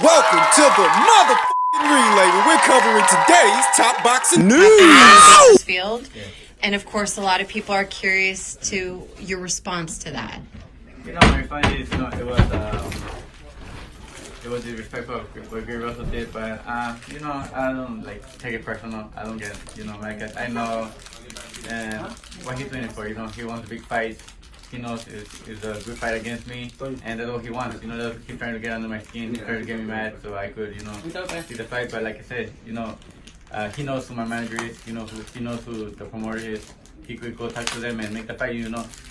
Welcome to the motherfucking relay where we're covering today's top boxing news. Field. And of course, a lot of people are curious to your response to that. You know, my find is, it was disrespectful what Gary Russell did, but I don't take it personal. I don't get, I know what he's doing it for. He wants a big fight. He knows it's a good fight against me, and that's what he wants. He's trying to get under my skin. He's trying to get me mad so I could, see the fight. But like I said, he knows who my manager is. He knows who the promoter is. He could go talk to them and make the fight.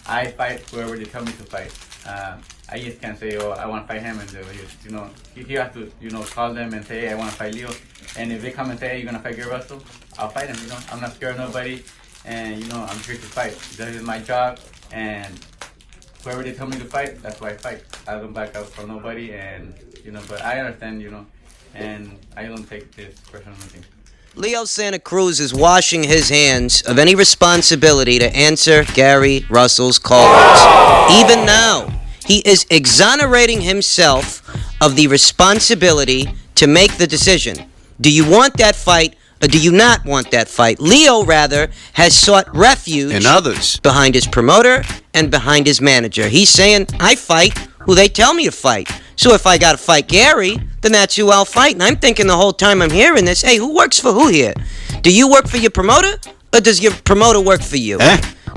I fight whoever they tell me to fight. I just can't say, oh, I want to fight him, and he has to, call them and say, hey, I want to fight Leo. And if they come and say, hey, you're gonna fight Gary Russell, I'll fight him. I'm not scared of nobody, and I'm here to fight. That is my job, and whoever they tell me to fight, that's why I fight. I don't back up from nobody, and but I understand, and I don't take this personal thing. Leo Santa Cruz is washing his hands of any responsibility to answer Gary Russell's calls. Even now, he is exonerating himself of the responsibility to make the decision. Do you want that fight or do you not want that fight? Leo, rather, has sought refuge and others behind his promoter and behind his manager. He's saying, I fight who they tell me to fight. So if I got to fight Gary, then that's who I'll fight. And I'm thinking the whole time I'm hearing this, hey, who works for who here? Do you work for your promoter or does your promoter work for you?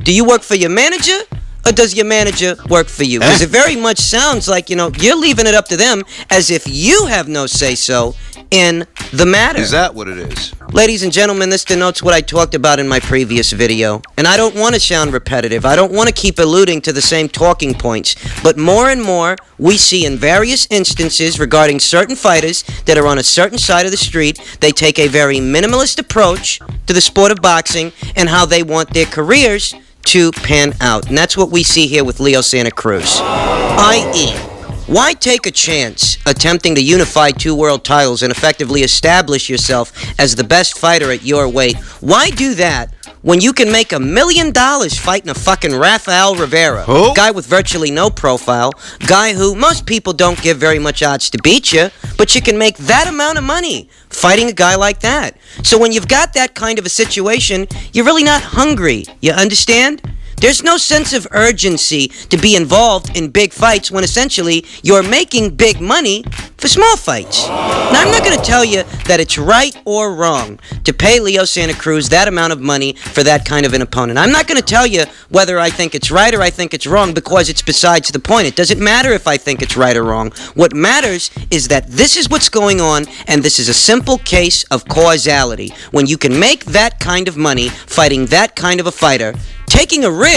Do you work for your manager or does your manager work for you? Because it very much sounds like, you're leaving it up to them as if you have no say-so in the matter. Is that what it is? Ladies and gentlemen, this denotes what I talked about in my previous video. And I don't want to sound repetitive. I don't want to keep alluding to the same talking points. But more and more, we see in various instances regarding certain fighters that are on a certain side of the street, they take a very minimalist approach to the sport of boxing and how they want their careers to pan out. And that's what we see here with Leo Santa Cruz. I.e., why take a chance attempting to unify two world titles and effectively establish yourself as the best fighter at your weight? Why do that when you can make $1 million fighting a fucking Rafael Rivera? Who? Guy with virtually no profile. Guy who most people don't give very much odds to beat you, but you can make that amount of money fighting a guy like that. So when you've got that kind of a situation, you're really not hungry. You understand? There's no sense of urgency to be involved in big fights when essentially you're making big money for small fights. Now, I'm not going to tell you that it's right or wrong to pay Leo Santa Cruz that amount of money for that kind of an opponent. I'm not going to tell you whether I think it's right or I think it's wrong because it's besides the point. It doesn't matter if I think it's right or wrong. What matters is that this is what's going on, and this is a simple case of causality. When you can make that kind of money fighting that kind of a fighter, taking a risk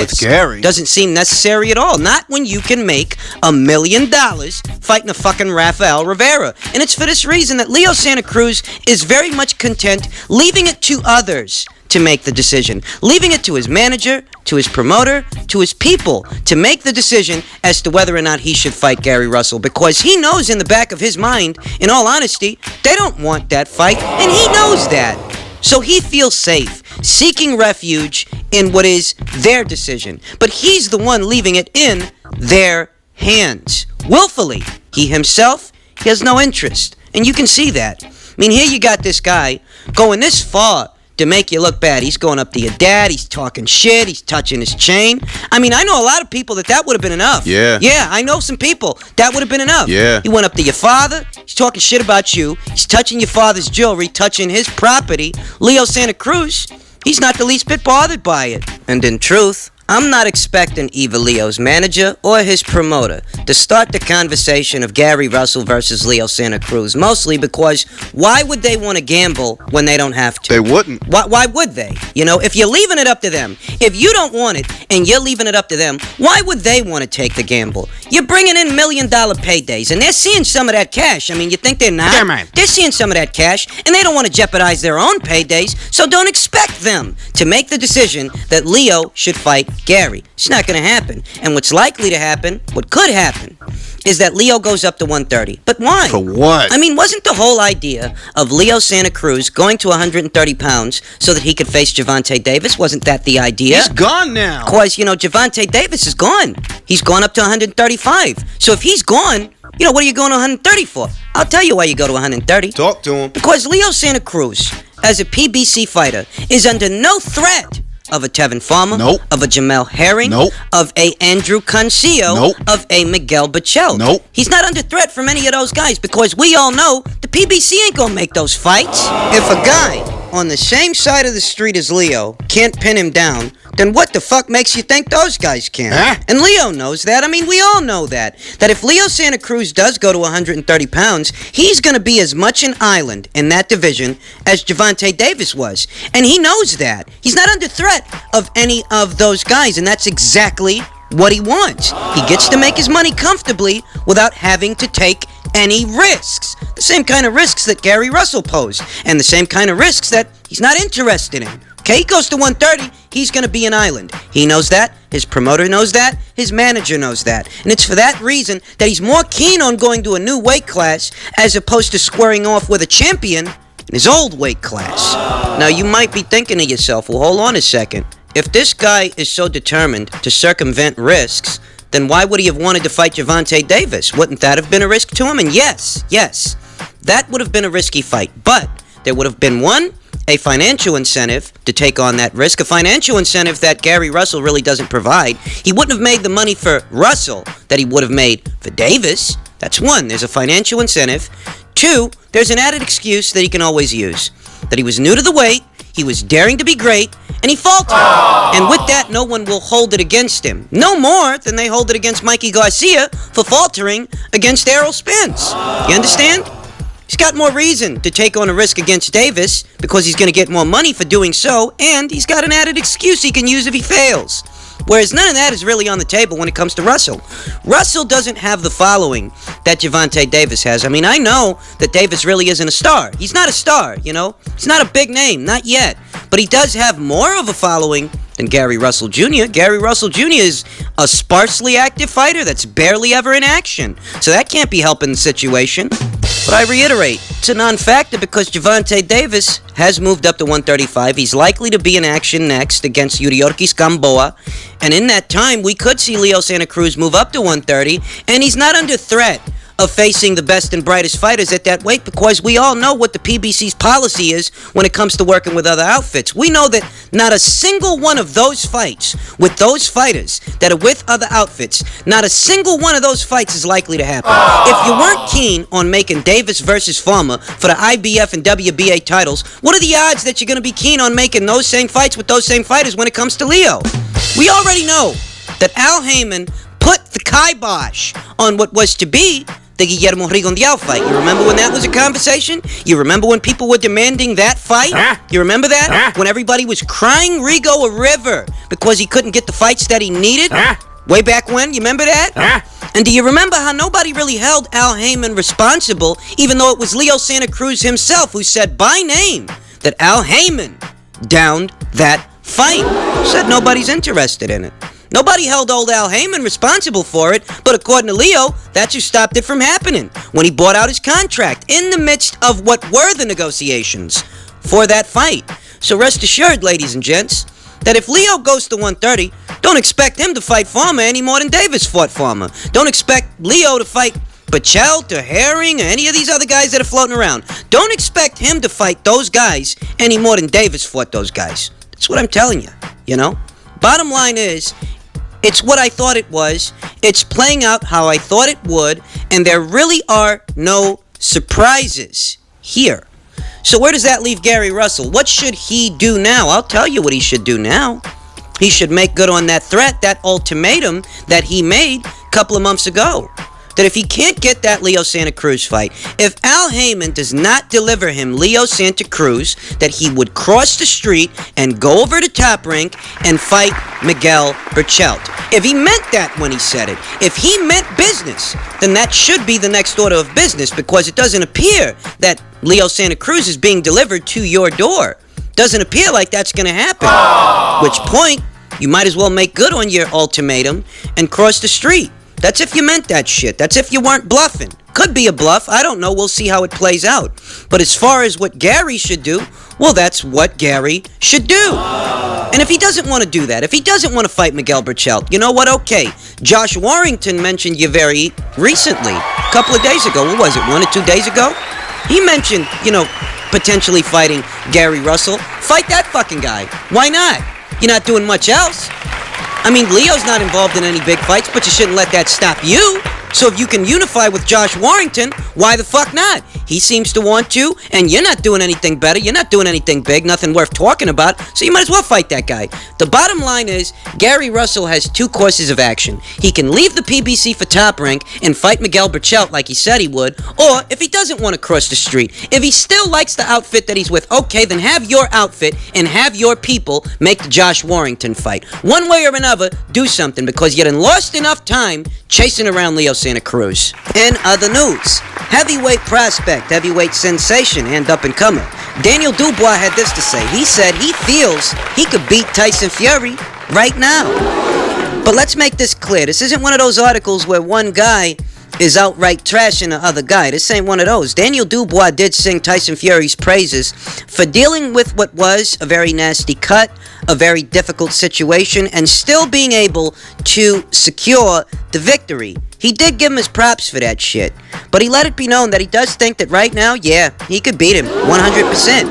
doesn't seem necessary at all. Not when you can make $1 million fighting a fucking Rafael Rivera. And it's for this reason that Leo Santa Cruz is very much content leaving it to others to make the decision. Leaving it to his manager, to his promoter, to his people to make the decision as to whether or not he should fight Gary Russell. Because he knows in the back of his mind, in all honesty, they don't want that fight. And he knows that. So he feels safe, seeking refuge in what is their decision. But he's the one leaving it in their hands. Willfully. He himself, he has no interest. And you can see that. I mean, here you got this guy going this far to make you look bad. He's going up to your dad. He's talking shit. He's touching his chain. I mean, I know a lot of people that would have been enough. Yeah. Yeah, I know some people that would have been enough. Yeah. He went up to your father. He's talking shit about you. He's touching your father's jewelry, touching his property. Leo Santa Cruz, he's not the least bit bothered by it. And in truth, I'm not expecting either Leo's manager or his promoter to start the conversation of Gary Russell versus Leo Santa Cruz, mostly because why would they want to gamble when they don't have to? They wouldn't. Why would they? If you're leaving it up to them, if you don't want it and you're leaving it up to them, why would they want to take the gamble? You're bringing in $1 million paydays, and they're seeing some of that cash. I mean, you think they're not? Yeah, man. They're seeing some of that cash, and they don't want to jeopardize their own paydays, so don't expect them to make the decision that Leo should fight Gary. It's not going to happen. And what's likely to happen, what could happen, is that Leo goes up to 130. But why? For what? I mean, wasn't the whole idea of Leo Santa Cruz going to 130 pounds so that he could face Gervonta Davis? Wasn't that the idea? He's gone now. Because, Gervonta Davis is gone. He's gone up to 135. So if he's gone, what are you going to 130 for? I'll tell you why you go to 130. Talk to him. Because Leo Santa Cruz, as a PBC fighter, is under no threat of a Tevin Farmer, Nope. of a Jamel Herring, Nope. of a Andrew Concillo, Nope. of a Miguel Bachelt. Nope. He's not under threat from any of those guys because we all know the PBC ain't gonna make those fights. If a guy on the same side of the street as Leo can't pin him down, then what the fuck makes you think those guys can? Huh? And Leo knows that. I mean, we all know that. That if Leo Santa Cruz does go to 130 pounds, he's going to be as much an island in that division as Gervonta Davis was. And he knows that. He's not under threat of any of those guys, and that's exactly what he wants. He gets to make his money comfortably without having to take any risks. The same kind of risks that Gary Russell posed, and the same kind of risks that he's not interested in. Okay, he goes to 130, he's going to be an island. He knows that, his promoter knows that, his manager knows that. And it's for that reason that he's more keen on going to a new weight class as opposed to squaring off with a champion in his old weight class. Now, you might be thinking to yourself, well, hold on a second. If this guy is so determined to circumvent risks, then why would he have wanted to fight Gervonta Davis? Wouldn't that have been a risk to him? And yes, that would have been a risky fight. But there would have been a financial incentive to take on that risk, a financial incentive that Gary Russell really doesn't provide. He wouldn't have made the money for Russell that he would have made for Davis. That's one, there's a financial incentive. Two, there's an added excuse that he can always use. That he was new to the weight, he was daring to be great, and he faltered. And with that, no one will hold it against him. No more than they hold it against Mikey Garcia for faltering against Errol Spence. You understand? He's got more reason to take on a risk against Davis because he's going to get more money for doing so, and he's got an added excuse he can use if he fails. Whereas none of that is really on the table when it comes to Russell. Russell doesn't have the following that Gervonta Davis has. I mean, I know that Davis really isn't a star. He's not a star, you know? He's not a big name, not yet. But he does have more of a following than Gary Russel Jr. Gary Russel Jr. is a sparsely active fighter that's barely ever in action. So that can't be helping the situation. But I reiterate, it's a non-factor because Gervonta Davis has moved up to 135. He's likely to be in action next against Yuriorkis Gamboa. And in that time, we could see Leo Santa Cruz move up to 130. And he's not under threat of facing the best and brightest fighters at that weight because we all know what the PBC's policy is when it comes to working with other outfits. We know that not a single one of those fights with those fighters that are with other outfits, not a single one of those fights is likely to happen. If you weren't keen on making Davis versus Farmer for the IBF and WBA titles, what are the odds that you're going to be keen on making those same fights with those same fighters when it comes to Leo? We already know that Al Heyman put the kibosh on what was to be the Guillermo Rigondeaux fight. You remember when that was a conversation? You remember when people were demanding that fight? You remember that? When everybody was crying Rigo a river because he couldn't get the fights that he needed? Way back when? You remember that? And do you remember how nobody really held Al Heyman responsible, even though it was Leo Santa Cruz himself who said by name that Al Heyman downed that fight? Said nobody's interested in it. Nobody held old Al Heyman responsible for it, but according to Leo, that's who stopped it from happening when he bought out his contract in the midst of what were the negotiations for that fight. So rest assured, ladies and gents, that if Leo goes to 130, don't expect him to fight Farmer any more than Davis fought Farmer. Don't expect Leo to fight Bachelt or Herring or any of these other guys that are floating around. Don't expect him to fight those guys any more than Davis fought those guys. That's what I'm telling you, you know? Bottom line is, it's what I thought it was. It's playing out how I thought it would. And there really are no surprises here. So where does that leave Gary Russell? What should he do now? I'll tell you what he should do now. He should make good on that threat, that ultimatum that he made a couple of months ago. That if he can't get that Leo Santa Cruz fight, if Al Heyman does not deliver him Leo Santa Cruz, that he would cross the street and go over to Top Rank and fight Miguel Bachelt. If he meant that when he said it, if he meant business, then that should be the next order of business because it doesn't appear that Leo Santa Cruz is being delivered to your door. Doesn't appear like that's going to happen. Which point, you might as well make good on your ultimatum and cross the street. That's if you meant that shit. That's if you weren't bluffing. Could be a bluff. I don't know. We'll see how it plays out. But as far as what Gary should do, well, that's what Gary should do. And if he doesn't want to do that, if he doesn't want to fight Miguel Berchelt, you know what? Okay, Josh Warrington mentioned you very recently, a couple of days ago. What was it, 1 or 2 days ago? He mentioned, potentially fighting Gary Russell. Fight that fucking guy. Why not? You're not doing much else. I mean, Leo's not involved in any big fights, but you shouldn't let that stop you. So if you can unify with Josh Warrington, why the fuck not? He seems to want to, and you're not doing anything better. You're not doing anything big, nothing worth talking about, so you might as well fight that guy. The bottom line is, Gary Russell has 2 courses of action. He can leave the PBC for Top Rank and fight Miguel Berchelt like he said he would, or if he doesn't want to cross the street, if he still likes the outfit that he's with, okay, then have your outfit and have your people make the Josh Warrington fight. One way or another, do something, because you done lost enough time chasing around Leo Santa Cruz. In other news, heavyweight prospect, heavyweight sensation, and up-and-comer Daniel Dubois had this to say. He said he feels he could beat Tyson Fury right now. But let's make this clear. This isn't one of those articles where one guy is outright trashing the other guy. This ain't one of those. Daniel Dubois did sing Tyson Fury's praises for dealing with what was a very nasty cut, a very difficult situation, and still being able to secure the victory. He did give him his props for that shit, but he let it be known that he does think that right now, yeah, he could beat him 100%.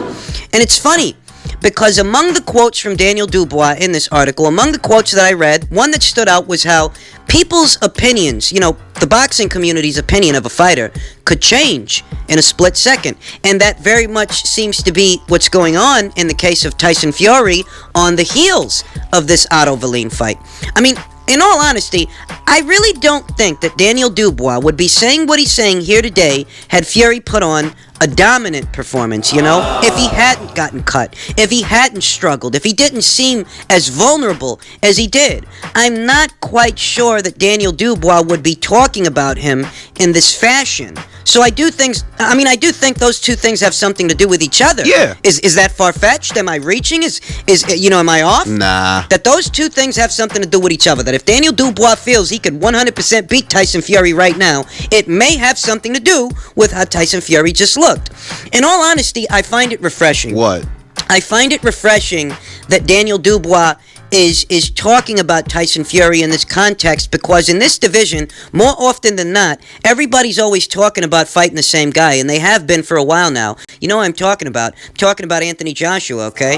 And it's funny, because among the quotes from Daniel Dubois in this article, among the quotes that I read, one that stood out was how people's opinions, the boxing community's opinion of a fighter could change in a split second. And that very much seems to be what's going on in the case of Tyson Fury on the heels of this Otto Wallin fight. I mean, in all honesty, I really don't think that Daniel Dubois would be saying what he's saying here today had Fury put on a dominant performance, if he hadn't gotten cut, if he hadn't struggled, if he didn't seem as vulnerable as he did. I'm not quite sure that Daniel Dubois would be talking about him in this fashion. So I do think those two things have something to do with each other. Yeah. Is that far-fetched? Am I reaching? Am I off? Nah. That those two things have something to do with each other. That if Daniel Dubois feels he could 100% beat Tyson Fury right now, it may have something to do with how Tyson Fury just looked. In all honesty, I find it refreshing. What? I find it refreshing that Daniel Dubois is talking about Tyson Fury in this context, because in this division, more often than not, everybody's always talking about fighting the same guy, and they have been for a while now. You know what I'm talking about? I'm talking about Anthony Joshua, okay?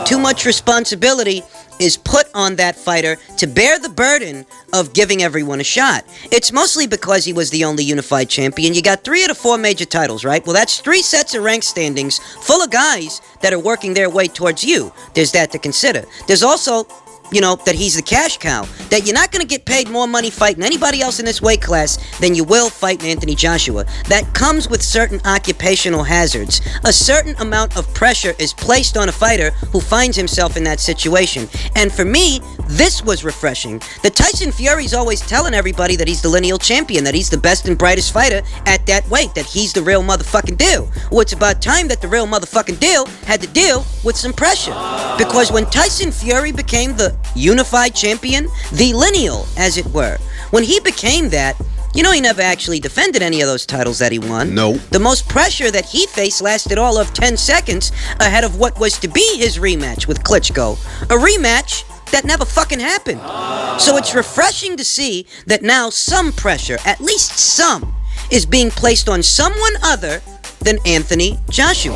Too much responsibility is put on that fighter to bear the burden of giving everyone a shot. It's mostly because he was the only unified champion. You got 3 of the 4 major titles, right? Well, that's 3 sets of rank standings full of guys that are working their way towards you. There's that to consider. There's also, that he's the cash cow. That you're not going to get paid more money fighting anybody else in this weight class than you will fighting Anthony Joshua. That comes with certain occupational hazards. A certain amount of pressure is placed on a fighter who finds himself in that situation. And for me, this was refreshing. The Tyson Fury's always telling everybody that he's the lineal champion, that he's the best and brightest fighter at that weight, that he's the real motherfucking deal. Well, it's about time that the real motherfucking deal had to deal with some pressure. Because when Tyson Fury became the unified champion, the lineal, as it were, when he became that, he never actually defended any of those titles that he won. Nope. The most pressure that he faced lasted all of 10 seconds ahead of what was to be his rematch with Klitschko. A rematch that never fucking happened. So it's refreshing to see that now some pressure, at least some, is being placed on someone other than Anthony Joshua.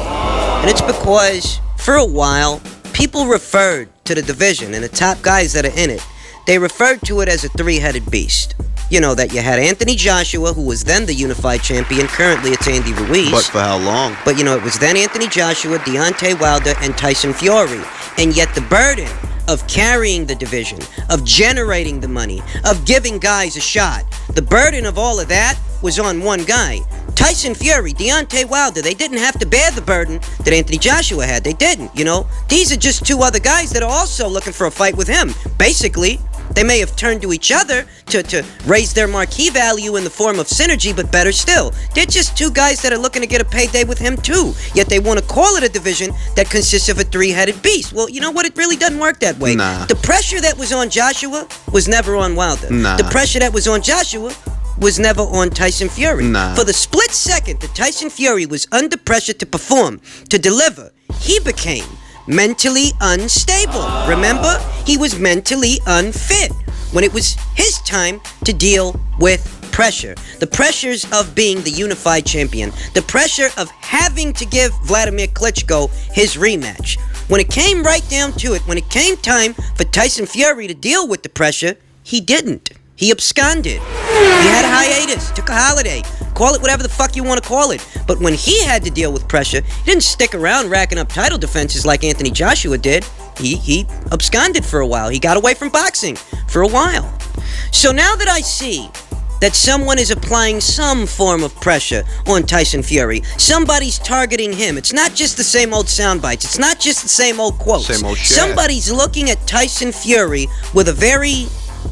And it's because, for a while, people referred to the division and the top guys that are in it, they referred to it as a 3-headed beast. That you had Anthony Joshua, who was then the unified champion, currently it's Andy Ruiz. But for how long? But it was then Anthony Joshua, Deontay Wilder, and Tyson Fury. And yet the burden of carrying the division, of generating the money, of giving guys a shot, the burden of all of that was on one guy. Tyson Fury, Deontay Wilder, they didn't have to bear the burden that Anthony Joshua had. They didn't, These are just 2 other guys that are also looking for a fight with him. Basically, they may have turned to each other to raise their marquee value in the form of synergy, but better still, they're just 2 guys that are looking to get a payday with him too. Yet they want to call it a division that consists of a 3-headed beast. Well, you know what? It really doesn't work that way. Nah. The pressure that was on Joshua was never on Wilder. Nah. The pressure that was on Joshua was never on Tyson Fury. Nah. For the split second that Tyson Fury was under pressure to perform, to deliver, he became mentally unstable. Remember? He was mentally unfit when it was his time to deal with pressure. The pressures of being the unified champion. The pressure of having to give Vladimir Klitschko his rematch. When it came right down to it, when it came time for Tyson Fury to deal with the pressure, he didn't. He absconded. He had a hiatus, took a holiday. Call it whatever the fuck you want to call it. But when he had to deal with pressure, he didn't stick around racking up title defenses like Anthony Joshua did. He absconded for a while. He got away from boxing for a while. So now that I see that someone is applying some form of pressure on Tyson Fury, somebody's targeting him. It's not just the same old sound bites. It's not just the same old quotes. Same old shit. Somebody's looking at Tyson Fury with a very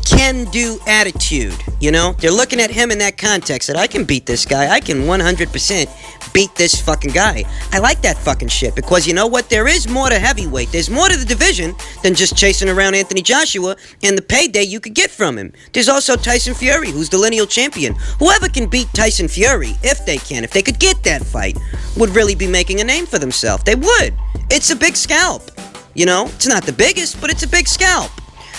can-do attitude, you know? They're looking at him in that context, that I can beat this guy. I can 100% beat this fucking guy. I like that fucking shit, because you know what? There is more to heavyweight. There's more to the division than just chasing around Anthony Joshua and the payday you could get from him. There's also Tyson Fury, who's the lineal champion. Whoever can beat Tyson Fury, if they could get that fight, would really be making a name for themselves. They would. It's a big scalp. You know? It's not the biggest, but it's a big scalp.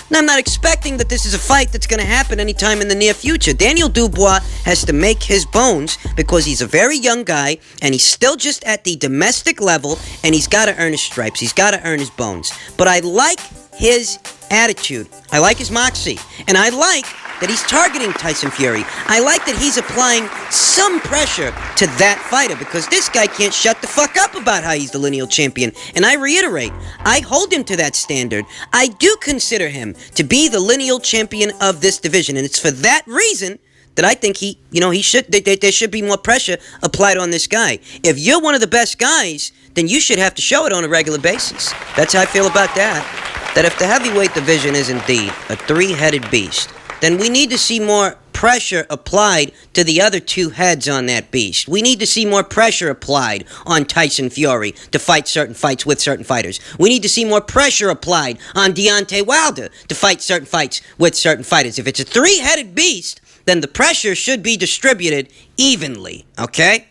Now, I'm not expecting that this is a fight that's going to happen anytime in the near future. Daniel Dubois has to make his bones because he's a very young guy and he's still just at the domestic level, and he's got to earn his stripes. He's got to earn his bones. But I like his attitude. I like his moxie. And I like that he's targeting Tyson Fury. I like that he's applying some pressure to that fighter, because this guy can't shut the fuck up about how he's the lineal champion. And I reiterate, I hold him to that standard. I do consider him to be the lineal champion of this division, and it's for that reason that I think there should be more pressure applied on this guy. If you're one of the best guys, then you should have to show it on a regular basis. That's how I feel about that. That if the heavyweight division is indeed a three-headed beast, then we need to see more pressure applied to the other two heads on that beast. We need to see more pressure applied on Tyson Fury to fight certain fights with certain fighters. We need to see more pressure applied on Deontay Wilder to fight certain fights with certain fighters. If it's a three-headed beast, then the pressure should be distributed evenly, okay?